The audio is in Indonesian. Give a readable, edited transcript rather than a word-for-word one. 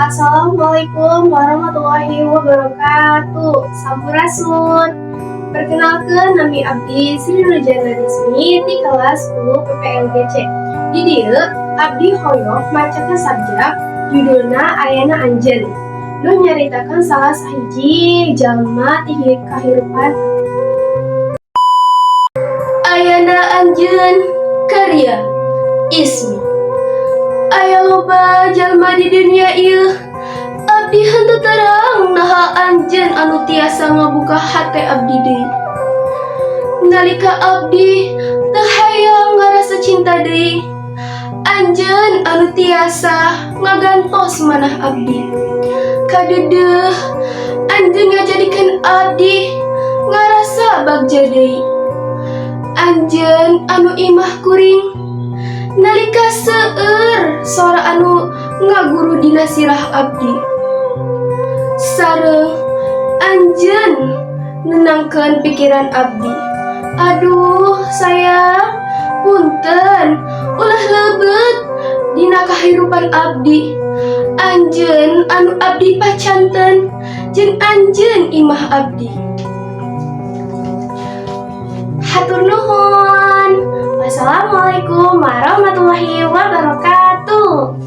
Assalamualaikum warahmatullahi wabarakatuh. Sampurasun. Perkenalkan, nami abdi Sri Nurjana Rizmi di kelas 10 PPLGC. Di dieu abdi hoyong maca sabjak judulna Ayana Anjeun. Nu nyaritakeun salah sahiji jalma ti kahirupan. Ayana Anjeun karya Ismi. Aya loba jalma di dunia ieu, abdi henteu terang naha anjeun anu tiasa ngabuka hate abdi deui. Nalika abdi teu hayang ngarasa cinta deui, anjeun anu tiasa ngagantos manah abdi. Kadeudeung anjeun ngajadikeun abdi ngarasa bagja deui. Anjeun anu imah kuring nalika seueur sora anu ngaguru dina sirah abdi. Sareng anjeun nenangkeun pikiran abdi. Aduh sayang, punten ulah leubet dina kahirupan abdi. Anjeun anu abdi pacanten jeung anjeun imah abdi. Hatur nuhun. Wassalamualaikum warahmatullahi wabarakatuh.